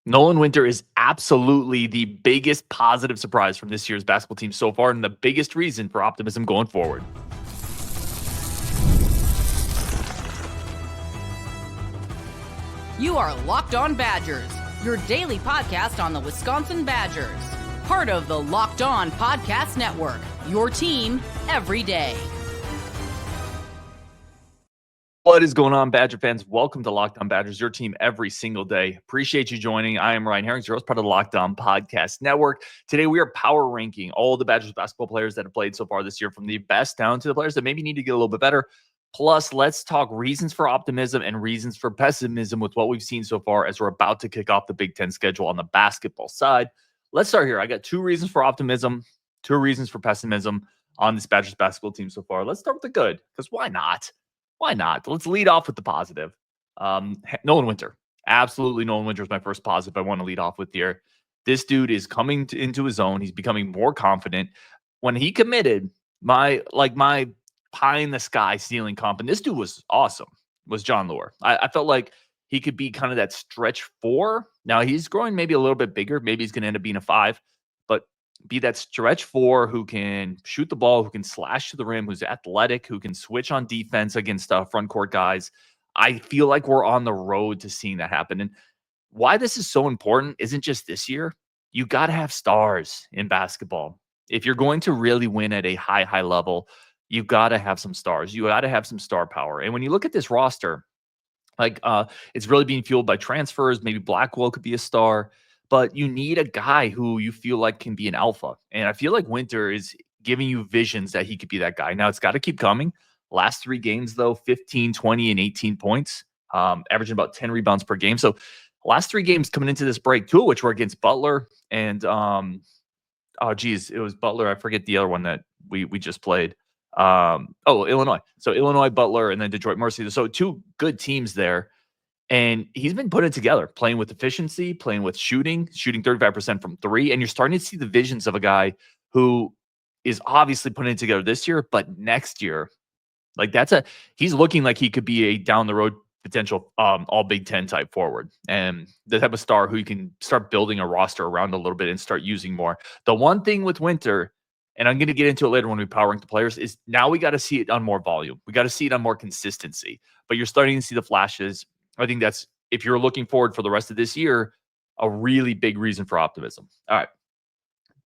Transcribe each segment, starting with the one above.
Nolan Winter is absolutely the biggest positive surprise from this year's basketball team so far, and the biggest reason for optimism going forward. You are Locked On Badgers, your daily podcast on the Wisconsin Badgers. Part of the Locked On Podcast Network, your team every day. What is going on, Badger fans? Welcome to Locked On Badgers, your team every single day. Appreciate you joining. I am Ryan Herrings, your host, part of the Locked On Podcast Network. Today, we are power ranking all the Badgers basketball players that have played so far this year, from the best down to the players that maybe need to get a little bit better. Plus, let's talk reasons for optimism and reasons for pessimism with what we've seen so far as we're about to kick off the Big Ten schedule on the basketball side. Let's start here. I got two reasons for optimism, two reasons for pessimism on this Badgers basketball team so far. Let's start with the good, because why not? Why not? Let's lead off with the positive. Nolan Winter. Absolutely, Nolan Winter is my first positive I want to lead off with here. This dude is coming into his own. He's becoming more confident. When he committed, my pie in the sky ceiling comp, and this dude was awesome, was John Lure. I felt like he could be kind of that stretch 4. Now he's growing maybe a little bit bigger. Maybe he's going to end up being a 5, but be that stretch 4 who can shoot the ball, who can slash to the rim, who's athletic, who can switch on defense against front court guys. I feel like we're on the road to seeing that happen. And why this is so important isn't just this year. You got to have stars in basketball. If you're going to really win at a high level, you've got to have some stars. You got to have some star power. And when you look at this roster, it's really being fueled by transfers. Maybe Blackwell could be a star, but you need a guy who you feel like can be an alpha. And I feel like Winter is giving you visions that he could be that guy. Now, it's got to keep coming. Last 3 games, though, 15, 20, and 18 points, averaging about 10 rebounds per game. So last 3 games coming into this break, 2 of which were against Butler and, it was Butler. I forget the other one that we just played. Illinois. So Illinois, Butler, and then Detroit Mercy. So 2 good teams there. And he's been putting it together, playing with efficiency, playing with shooting 35% from 3. And you're starting to see the visions of a guy who is obviously putting it together this year, but next year, he's looking like he could be a down the road potential all Big Ten type forward, and the type of star who you can start building a roster around a little bit and start using more. The one thing with Winter, and I'm going to get into it later when we power rank the players, is now we got to see it on more volume. We got to see it on more consistency, but you're starting to see the flashes. I think that's, if you're looking forward for the rest of this year, a really big reason for optimism. All right.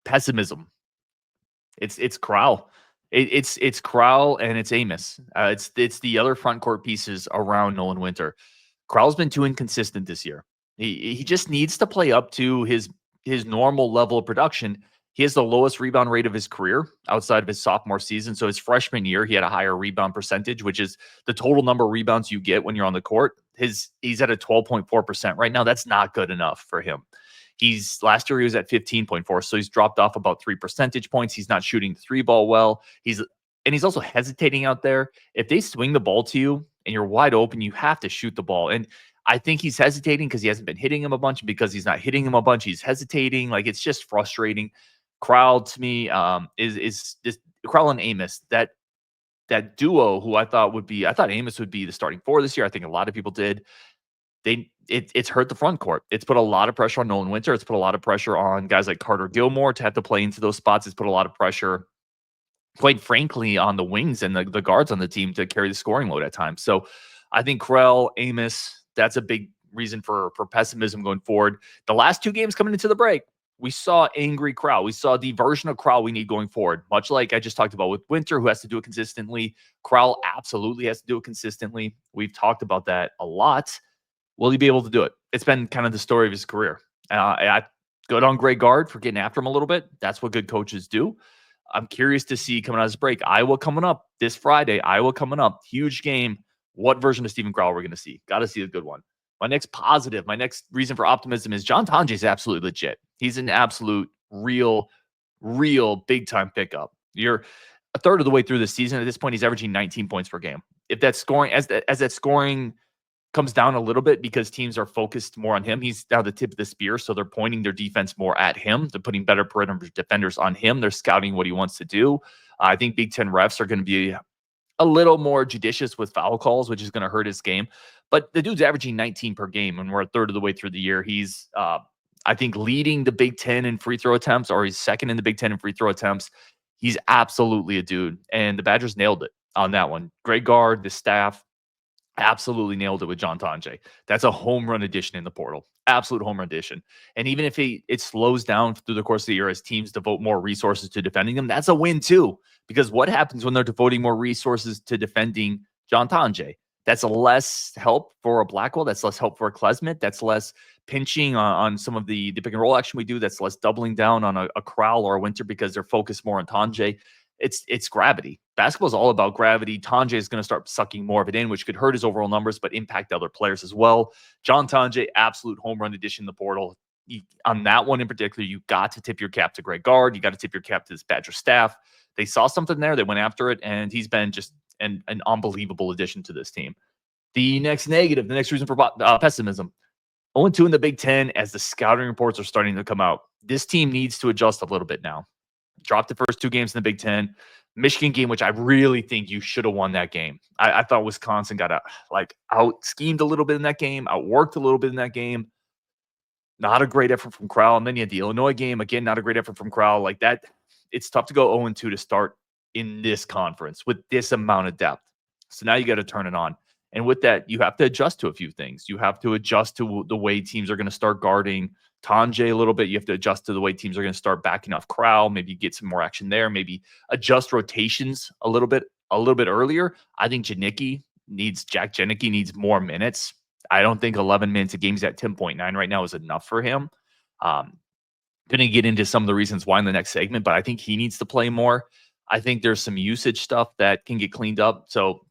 Pessimism. It's Crowl. It's Crowl and it's Amos. It's the other front court pieces around Nolan Winter. Crowl's been too inconsistent this year. He just needs to play up to his normal level of production. He has the lowest rebound rate of his career outside of his sophomore season. So his freshman year, he had a higher rebound percentage, which is the total number of rebounds you get when you're on the court. He's at a 12.4% right now. That's not good enough for him. Last year he was at 15.4, so he's dropped off about 3 percentage points. He's not shooting the 3 ball well. He's also hesitating out there. If they swing the ball to you and you're wide open, you have to shoot the ball. And I think he's hesitating because he hasn't been hitting him a bunch. Because he's not hitting him a bunch, he's hesitating. Like, it's just frustrating. Crowl to me is just Crowl and Amos, that duo who I thought Amos would be the starting 4 this year. I think a lot of people did. It's hurt the front court. It's put a lot of pressure on Nolan Winter. It's put a lot of pressure on guys like Carter Gilmore to have to play into those spots. It's put a lot of pressure, quite frankly, on the wings and the guards on the team to carry the scoring load at times. So I think Crowl, Amos, that's a big reason for pessimism going forward. The last 2 games coming into the break, we saw angry Crowl. We saw the version of Crowl we need going forward. Much like I just talked about with Winter, who has to do it consistently. Crowl absolutely has to do it consistently. We've talked about that a lot. Will he be able to do it? It's been kind of the story of his career. I good on Greg Gard for getting after him a little bit. That's what good coaches do. I'm curious to see coming out of this break. Iowa coming up this Friday. Huge game. What version of Steven Crowl we're going to see? Got to see a good one. My next positive, my next reason for optimism is Tonje is absolutely legit. He's an absolute real big time pickup. You're a third of the way through the season. At this point, he's averaging 19 points per game. If that scoring, as that scoring comes down a little bit because teams are focused more on him, he's now the tip of the spear. So they're pointing their defense more at him. They're putting better perimeter defenders on him. They're scouting what he wants to do. I think Big Ten refs are going to be a little more judicious with foul calls, which is going to hurt his game. But the dude's averaging 19 per game, and we're a third of the way through the year. He's I think leading the Big Ten in free throw attempts, or he's second in the Big Ten in free throw attempts. He's absolutely a dude. And the Badgers nailed it on that one. Greg Gard, the staff, absolutely nailed it with Tonje. That's a home run addition in the portal. Absolute home run addition. And even if it slows down through the course of the year as teams devote more resources to defending them, that's a win too. Because what happens when they're devoting more resources to defending Tonje? That's less help for a Blackwell. That's less help for a Klesmit. That's less pinching on some of the pick and roll action we do. That's less doubling down on a Crowl or a Winter because they're focused more on Tonje. It's gravity. Basketball is all about gravity. Tonje is going to start sucking more of it in, which could hurt his overall numbers, but impact other players as well. Tonje, absolute home run addition in the portal. On that one in particular, you got to tip your cap to Greg Gard. You got to tip your cap to this Badger staff. They saw something there. They went after it, and he's been just an unbelievable addition to this team. The next negative, the next reason for pessimism, 0-2 in the Big Ten as the scouting reports are starting to come out. This team needs to adjust a little bit now. Dropped the first 2 games in the Big Ten. Michigan game, which I really think you should have won that game. I thought Wisconsin got out schemed a little bit in that game, outworked a little bit in that game. Not a great effort from Crowl. And then you had the Illinois game. Again, not a great effort from Crowl. Like that, it's tough to go 0-2 to start in this conference with this amount of depth. So now you got to turn it on. And with that, you have to adjust to a few things. You have to adjust to the way teams are going to start guarding Tonje a little bit. You have to adjust to the way teams are going to start backing off Crowl. Maybe get some more action there. Maybe adjust rotations a little bit earlier. I think Jack Janicki needs more minutes. I don't think 11 minutes a game is at 10.9 right now is enough for him. Going to get into some of the reasons why in the next segment, but I think he needs to play more. I think there's some usage stuff that can get cleaned up. So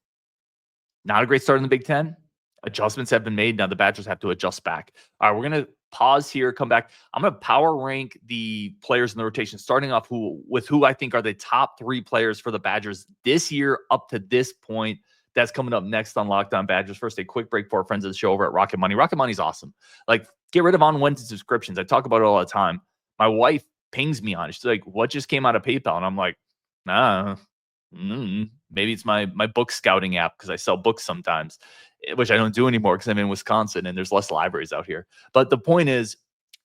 not a great start in the Big Ten. Adjustments have been made. Now the Badgers have to adjust back. All right, we're going to pause here, come back. I'm going to power rank the players in the rotation, starting off with who I think are the top 3 players for the Badgers this year up to this point. That's coming up next on Locked On Badgers. First, a quick break for our friends of the show over at Rocket Money. Rocket Money's awesome. Like, get rid of unwanted subscriptions. I talk about it all the time. My wife pings me on it. She's like, what just came out of PayPal? And I'm like, maybe it's my book scouting app because I sell books sometimes, which I don't do anymore because I'm in Wisconsin and there's less libraries out here. But the point is,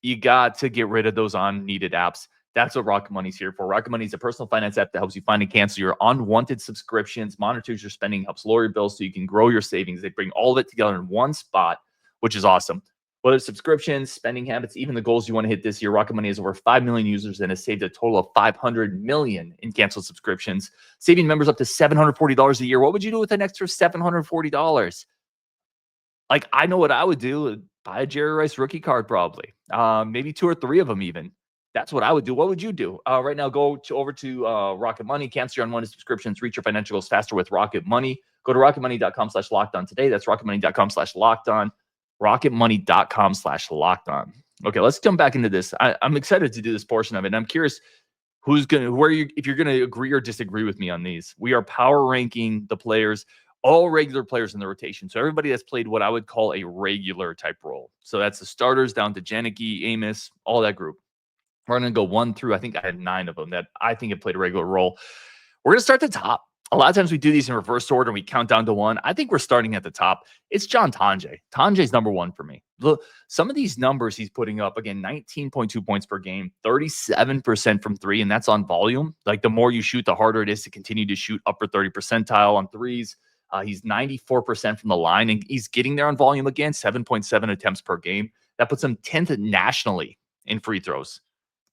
you got to get rid of those unneeded apps. That's what Rocket Money's here for. Rocket Money is a personal finance app that helps you find and cancel your unwanted subscriptions, monitors your spending, helps lower your bills so you can grow your savings. They bring all of it together in one spot, which is awesome. Whether it's subscriptions, spending habits, even the goals you want to hit this year, Rocket Money has over 5 million users and has saved a total of $500 million in canceled subscriptions, saving members up to $740 a year. What would you do with an extra $740? Like, I know what I would do. Buy a Jerry Rice rookie card, probably. Maybe 2 or 3 of them even. That's what I would do. What would you do? Right now, go over to Rocket Money. Cancel your unwanted subscriptions. Reach your financial goals faster with Rocket Money. Go to rocketmoney.com/lockedon today. That's rocketmoney.com/lockedon. rocketmoney.com/lockedon. Okay, let's jump back into this. I'm excited to do this portion of it. And I'm curious if you're going to agree or disagree with me on these. We are power ranking the players, all regular players in the rotation. So everybody that's played what I would call a regular type role. So that's the starters down to Janicki, Amos, all that group. We're going to go 1 through, I think I had 9 of them that I think have played a regular role. We're going to start at the top. A lot of times we do these in reverse order and we count down to 1. I think we're starting at the top. It's Tonje. Tonje's number 1 for me. Look, some of these numbers he's putting up, again, 19.2 points per game, 37% from 3, and that's on volume. Like, the more you shoot, the harder it is to continue to shoot upper 30 percentile on threes. He's 94% from the line, and he's getting there on volume again, 7.7 attempts per game. That puts him 10th nationally in free throws.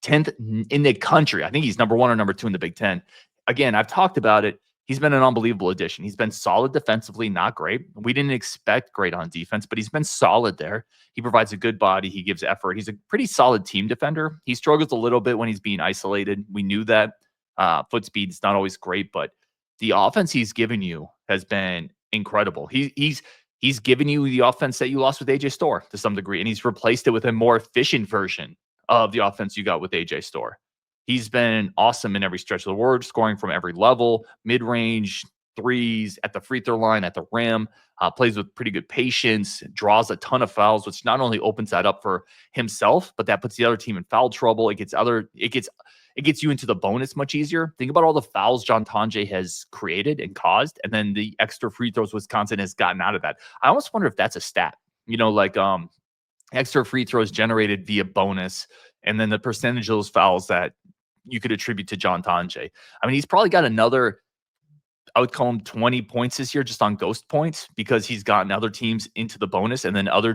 10th in the country. I think he's number 1 or number 2 in the Big Ten. Again, I've talked about it. He's been an unbelievable addition. He's been solid defensively, not great. We didn't expect great on defense, but he's been solid there. He provides a good body. He gives effort. He's a pretty solid team defender. He struggles a little bit when he's being isolated. We knew that. Foot speed is not always great, but the offense he's given you has been incredible. He's given you the offense that you lost with AJ Storr to some degree, and he's replaced it with a more efficient version of the offense you got with AJ Storr. He's been awesome in every stretch of the word, scoring from every level, mid-range, threes, at the free throw line, at the rim, plays with pretty good patience, draws a ton of fouls, which not only opens that up for himself, but that puts the other team in foul trouble. It gets you into the bonus much easier. Think about all the fouls Tonje has created and caused, and then the extra free throws Wisconsin has gotten out of that. I almost wonder if that's a stat. extra free throws generated via bonus, and then the percentage of those fouls that you could attribute to John Tonje. I mean, he's probably got another, I would call him 20 points this year just on ghost points because he's gotten other teams into the bonus, and then other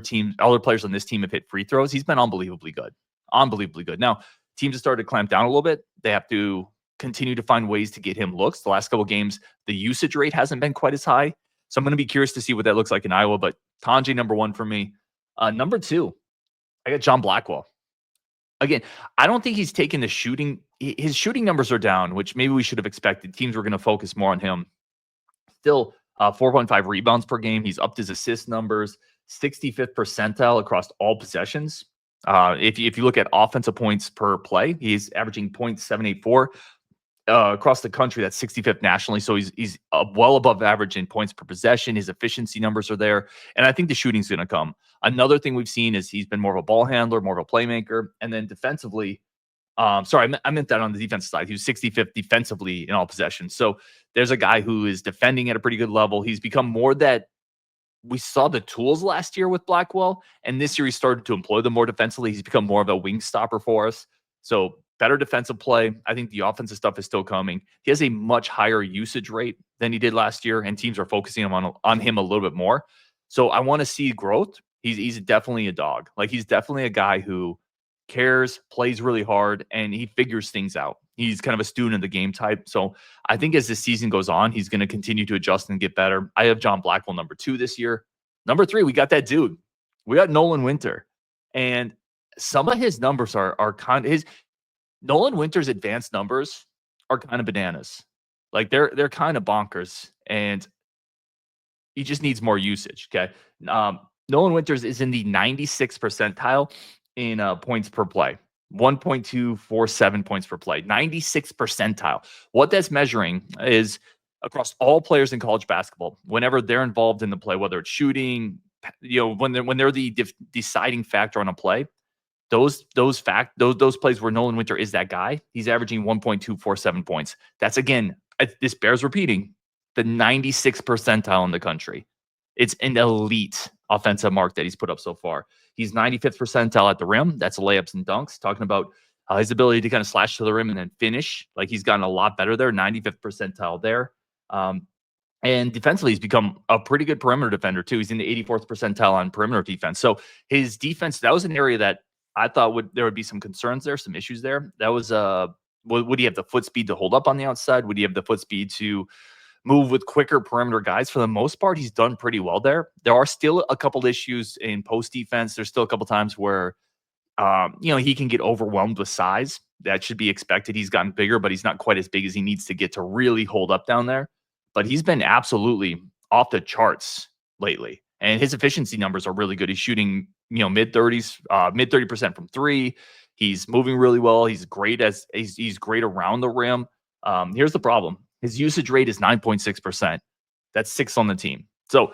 players on this team have hit free throws. He's been unbelievably good. Unbelievably good. Now, teams have started to clamp down a little bit. They have to continue to find ways to get him looks. The last couple of games, the usage rate hasn't been quite as high. So I'm going to be curious to see what that looks like in Iowa. But Tonje, number one for me. Number two, I got John Blackwell. Again, I don't think he's taken the shooting. His shooting numbers are down, which maybe we should have expected. Teams were going to focus more on him. Still, 4.5 rebounds per game. He's upped his assist numbers, 65th percentile across all possessions. If you look at offensive points per play, he's averaging 0.784 across the country. That's 65th nationally. So he's well above average in points per possession. His efficiency numbers are there. And I think the shooting's going to come. Another thing we've seen is he's been more of a ball handler, more of a playmaker. And then defensively, sorry, I meant that on the defensive side. He was 65th defensively in all possessions. So there's a guy who is defending at a pretty good level. He's become more that we saw the tools last year with Blackwell, and this year he started to employ them more defensively. He's become more of a wing stopper for us. So better defensive play. I think the offensive stuff is still coming. He has a much higher usage rate than he did last year, and teams are focusing on him a little bit more. So I want to see growth. He's definitely a dog. Like, he's definitely a guy who cares, plays really hard, and he figures things out. He's kind of a student of the game type. So I think as the season goes on, he's going to continue to adjust and get better. I have John Blackwell number 2 this year. Number 3, we got that dude. We got Nolan Winter. And some of his numbers are kind of Nolan Winter's advanced numbers are kind of bananas. Like, they're kind of bonkers, and he just needs more usage. Okay. Nolan Winters is in the 96th percentile in points per play. 1.247 points per play, 96th percentile. What that's measuring is across all players in college basketball, whenever they're involved in the play, whether it's shooting, when they're the deciding factor on a play, those plays where Nolan Winter is that guy, he's averaging 1.247 points. That's, again, this bears repeating, the 96th percentile in the country. It's an elite offensive mark that he's put up so far. He's 95th percentile at the rim. That's layups and dunks. Talking about his ability to kind of slash to the rim and then finish. Like, he's gotten a lot better there. 95th percentile there. And defensively, he's become a pretty good perimeter defender too. He's in the 84th percentile on perimeter defense. So his defense, that was an area that I thought there would be some concerns there, some issues there. That was would he have the foot speed to hold up on the outside? Would he have the foot speed to move with quicker perimeter guys? For the most part, he's done pretty well there. There are still a couple issues in post defense. There's still a couple times where, he can get overwhelmed with size. That should be expected. He's gotten bigger, but he's not quite as big as he needs to get to really hold up down there. But he's been absolutely off the charts lately. And his efficiency numbers are really good. He's shooting, mid 30% from 3. He's moving really well. He's great he's great around the rim. Here's the problem. His usage rate is 9.6%. That's 6th on the team. So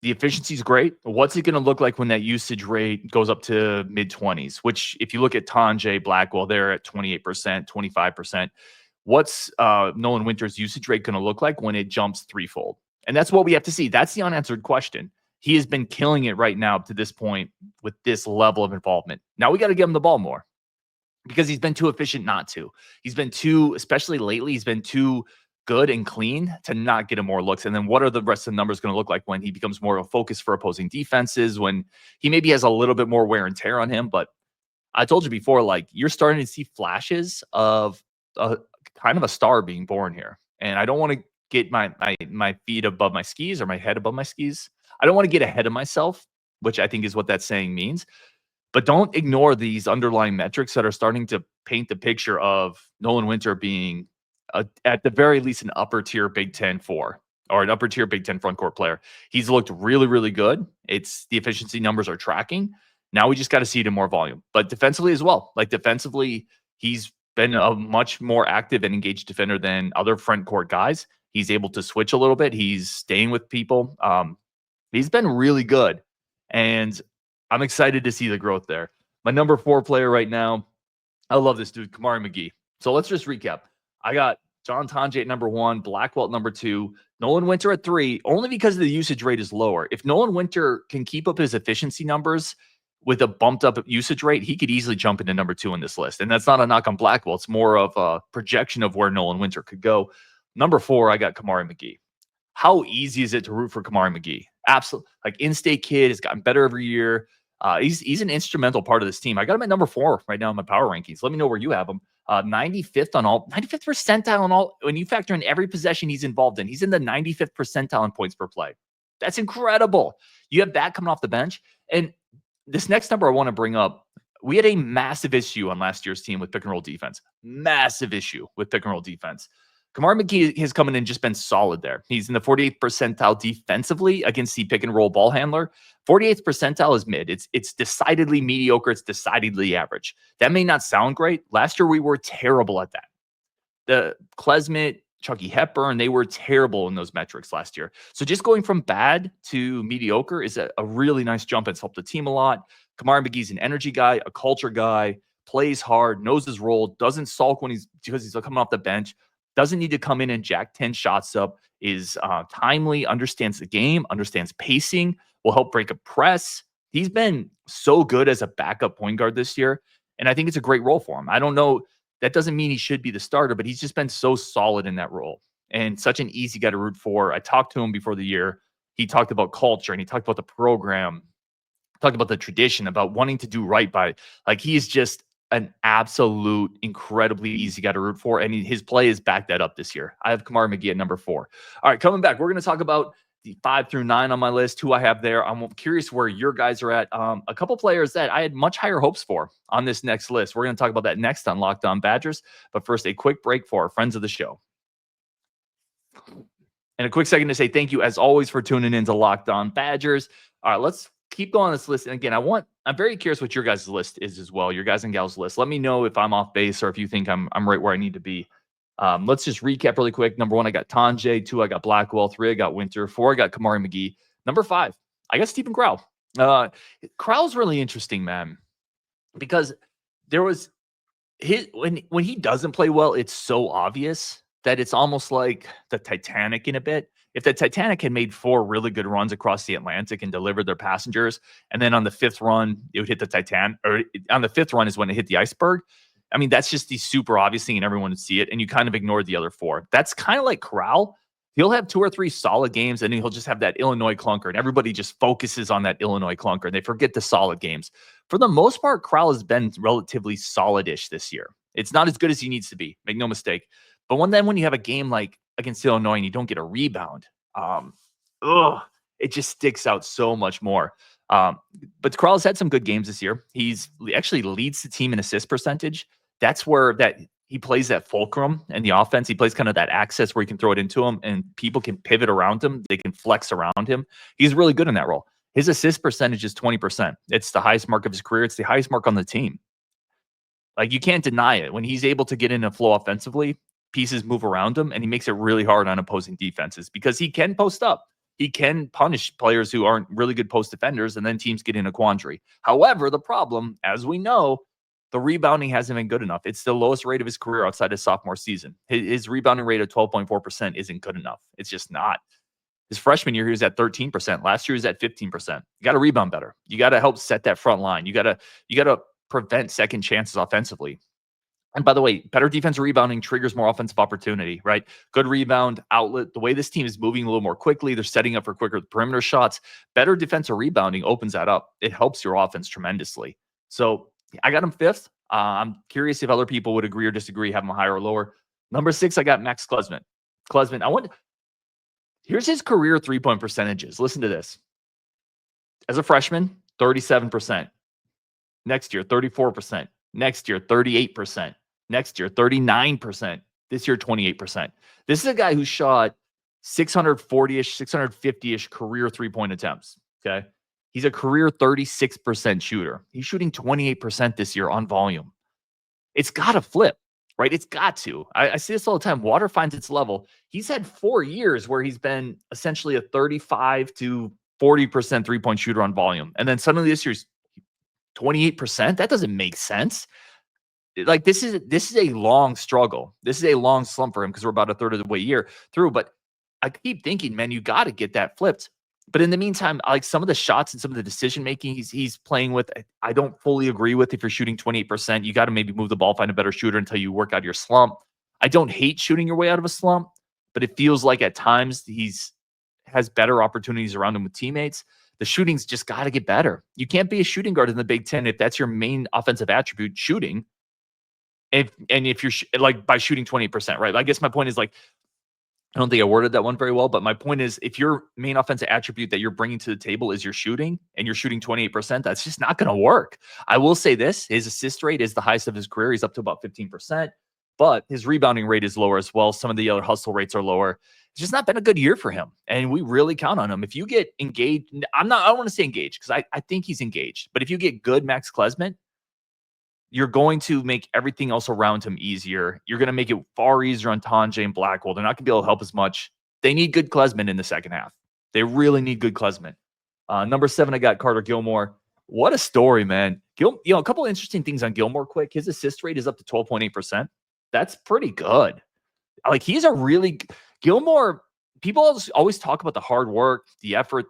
the efficiency is great. What's it going to look like when that usage rate goes up to mid-20s? Which, if you look at Tonje, Blackwell, they're at 28%, 25%. What's Nolan Winter's usage rate going to look like when it jumps threefold? And that's what we have to see. That's the unanswered question. He has been killing it right now up to this point with this level of involvement. Now we got to give him the ball more, because he's been too efficient not to. He's been too, especially lately, he's been too good and clean to not get him more looks. And then what are the rest of the numbers going to look like when he becomes more of a focus for opposing defenses, when he maybe has a little bit more wear and tear on him? But I told you before, like, you're starting to see flashes of a kind of a star being born here. And I don't want to get my feet above my skis, or my head above my skis. I don't want to get ahead of myself, which I think is what that saying means. But don't ignore these underlying metrics that are starting to paint the picture of Nolan Winter being, at the very least, an upper tier Big Ten 4, or an upper tier Big Ten front court player. He's looked really, really good. It's the efficiency numbers are tracking. Now we just got to see it in more volume. But defensively as well. Like, defensively, he's been a much more active and engaged defender than other front court guys. He's able to switch a little bit. He's staying with people. He's been really good. And I'm excited to see the growth there. My number 4 player right now, I love this dude, Kamari McGee. So let's just recap. I got John Tonje at number 1, Blackwell at number 2, Nolan Winter at 3, only because the usage rate is lower. If Nolan Winter can keep up his efficiency numbers with a bumped up usage rate, he could easily jump into number 2 on this list. And that's not a knock on Blackwell. It's more of a projection of where Nolan Winter could go. Number 4, I got Kamari McGee. How easy is it to root for Kamari McGee? Absolutely. Like, in-state kid has gotten better every year. He's an instrumental part of this team. I got him at number 4 right now in my power rankings. Let me know where you have him. 95th percentile on all. When you factor in every possession he's involved in, he's in the 95th percentile in points per play. That's incredible. You have that coming off the bench. And this next number I want to bring up, we had a massive issue on last year's team with pick and roll defense. Massive issue with pick and roll defense. Kamari McGee has come in and just been solid there. He's in the 48th percentile defensively against the pick and roll ball handler. 48th percentile is mid. It's decidedly mediocre. It's decidedly average. That may not sound great. Last year, we were terrible at that. The Klesmit, Chucky Hepburn, they were terrible in those metrics last year. So just going from bad to mediocre is a really nice jump. It's helped the team a lot. Kamari McGee's an energy guy, a culture guy, plays hard, knows his role, doesn't sulk because he's coming off the bench. Doesn't need to come in and jack 10 shots up, is timely, understands the game, understands pacing, will help break a press. He's been so good as a backup point guard this year, and I think it's a great role for him. I don't know. That doesn't mean he should be the starter, but he's just been so solid in that role and such an easy guy to root for. I talked to him before the year. He talked about culture, and he talked about the program, talked about the tradition, about wanting to do right by. Like, he's just an absolute incredibly easy guy to root for, and his play has backed that up this year. I have Kamari McGee at number 4. All right, coming back, we're going to talk about the 5 through 9 on my list, who I have there. I'm curious where your guys are at. A couple players that I had much higher hopes for on this next list. We're going to talk about that next on Locked On Badgers, but first, a quick break for our friends of the show. And a quick second to say thank you, as always, for tuning in to Locked On Badgers. All right, let's keep going on this list. And again, I'm very curious what your guys' list is as well, your guys and gals list. Let me know if I'm off base or if you think I'm right where I need to be. Let's just recap really quick. Number 1, I got Tonje. 2, I got Blackwell. 3, I got Winter. 4, I got Kamari McGee. Number 5, I got Steven Crowl. Crowl's really interesting, man, because there was when he doesn't play well, it's so obvious that it's almost like the Titanic in a bit. If the Titanic had made 4 really good runs across the Atlantic and delivered their passengers, and then on the 5th run, it would hit the Titanic, or on the 5th run is when it hit the iceberg. I mean, that's just the super obvious thing, and everyone would see it, and you kind of ignored the other 4. That's kind of like Crowl. He'll have 2 or 3 solid games, and then he'll just have that Illinois clunker, and everybody just focuses on that Illinois clunker, and they forget the solid games. For the most part, Crowl has been relatively solid-ish this year. It's not as good as he needs to be, make no mistake. But when you have a game like against Illinois and you don't get a rebound, it just sticks out so much more. But Crowell's had some good games this year. He's actually leads the team in assist percentage. That's where he plays that fulcrum in the offense. He plays kind of that access where you can throw it into him and people can pivot around him. They can flex around him. He's really good in that role. His assist percentage is 20%. It's the highest mark of his career. It's the highest mark on the team. Like, you can't deny it. When he's able to get in a flow offensively, pieces move around him, and he makes it really hard on opposing defenses because he can post up. He can punish players who aren't really good post defenders, and then teams get in a quandary. However, the problem, as we know, the rebounding hasn't been good enough. It's the lowest rate of his career outside his sophomore season. His rebounding rate of 12.4% isn't good enough. It's just not. His freshman year, he was at 13%. Last year, he was at 15%. You got to rebound better. You got to help set that front line. You got to prevent second chances offensively. And by the way, better defensive rebounding triggers more offensive opportunity, right? Good rebound, outlet. The way this team is moving a little more quickly, they're setting up for quicker perimeter shots. Better defensive rebounding opens that up. It helps your offense tremendously. So I got him 5th. I'm curious if other people would agree or disagree, have him higher or lower. Number 6, I got Max Klesmit. Here's his career 3-point percentages. Listen to this. As a freshman, 37%. Next year, 34%. Next year, 38%. Next year, 39%. This year, 28%. This is a guy who shot 640-ish, 650-ish career 3-point attempts, okay? He's a career 36% shooter. He's shooting 28% this year on volume. It's got to flip, right? It's got to. I see this all the time. Water finds its level. He's had 4 years where he's been essentially a 35 to 40% 3-point shooter on volume. And then suddenly this year's 28%. That doesn't make sense. Like, this is a long struggle. This is a long slump for him because we're about a third of the way year through. But I keep thinking, man, you got to get that flipped. But in the meantime, like some of the shots and some of the decision making he's playing with, I don't fully agree with. If you're shooting 28%, you got to maybe move the ball, find a better shooter until you work out your slump. I don't hate shooting your way out of a slump, but it feels like at times has better opportunities around him with teammates. The shooting's just got to get better. You can't be a shooting guard in the Big Ten if that's your main offensive attribute, shooting. If you're like by shooting 20%, right? I guess my point is like, I don't think I worded that one very well, but my point is if your main offensive attribute that you're bringing to the table is your shooting and you're shooting 28%, that's just not going to work. I will say this, his assist rate is the highest of his career. He's up to about 15%, but his rebounding rate is lower as well. Some of the other hustle rates are lower. It's just not been a good year for him. And we really count on him. If you get engaged, I don't want to say engaged because I think he's engaged, but if you get good Max Klesmit, you're going to make everything else around him easier. You're going to make it far easier on Tonje and Blackwell. They're not going to be able to help as much. They need good Klesmit in the second half. They really need good Klesmit. Number 7, I got Carter Gilmore. What a story, man. A couple of interesting things on Gilmore quick. His assist rate is up to 12.8%. That's pretty good. Like he's a really Gilmore. People always talk about the hard work, the effort.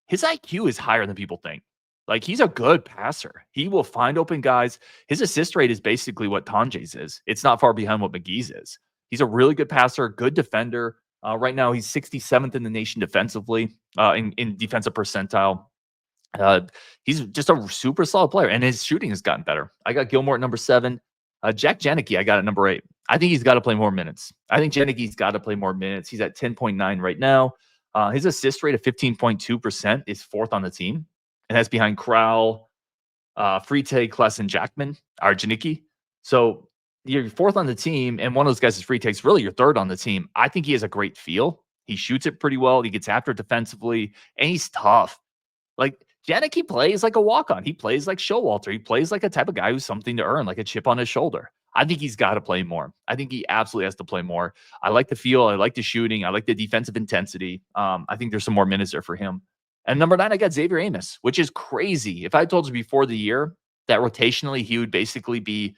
His IQ is higher than people think. Like he's a good passer. He will find open guys. His assist rate is basically what Tonje's is. It's not far behind what McGee's is. He's a really good passer, good defender. Right now, he's 67th in the nation defensively, in defensive percentile. He's just a super solid player, and his shooting has gotten better. I got Gilmore at number 7. Jack Janicki, I got at number 8. I think he's got to play more minutes. I think Janicki's got to play more minutes. He's at 10.9 right now. His assist rate of 15.2% is 4th on the team. And that's behind Crowl, Freetag, Kless, and Jackman, or Janicki. So you're 4th on the team, and one of those guys is Freetag's really your 3rd on the team. I think he has a great feel. He shoots it pretty well. He gets after it defensively, and he's tough. Like, Janicki plays like a walk-on. He plays like Showalter. He plays like a type of guy who's something to earn, like a chip on his shoulder. I think he's got to play more. I think he absolutely has to play more. I like the feel. I like the shooting. I like the defensive intensity. I think there's some more minutes there for him. And number 9, I got Xavier Amos, which is crazy. If I told you before the year that rotationally he would basically be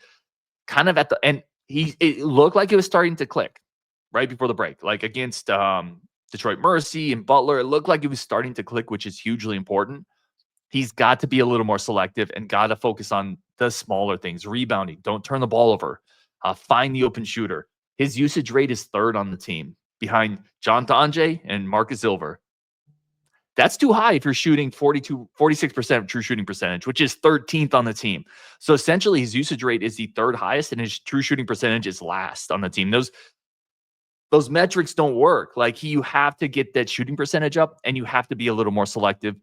kind of at the end, it looked like it was starting to click right before the break, like against Detroit Mercy and Butler. It looked like it was starting to click, which is hugely important. He's got to be a little more selective and got to focus on the smaller things, rebounding. Don't turn the ball over. Find the open shooter. His usage rate is 3rd on the team behind John Tonje and Marcus Silver. That's too high if you're shooting 46% true shooting percentage, which is 13th on the team. So essentially his usage rate is the 3rd highest and his true shooting percentage is last on the team. Those metrics don't work. Like you have to get that shooting percentage up and you have to be a little more selective,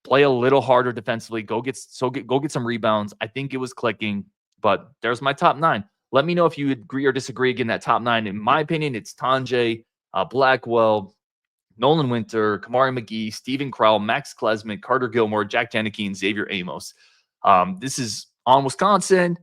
play a little harder defensively, go get some rebounds. I think it was clicking, but there's my top 9. Let me know if you agree or disagree. Again, that top 9, in my opinion, it's Tonje, Blackwell, Nolan Winter, Kamari McGee, Steven Crowl, Max Klesmit, Carter Gilmore, Jack Janicki, and Xavier Amos. This is on Wisconsin.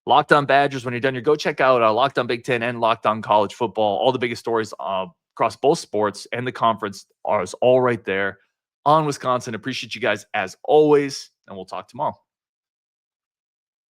Locked On Badgers. When you're done, go check out Locked On Big Ten and Locked On College Football. All the biggest stories across both sports and the conference are all right there on Wisconsin. Appreciate you guys as always, and we'll talk tomorrow.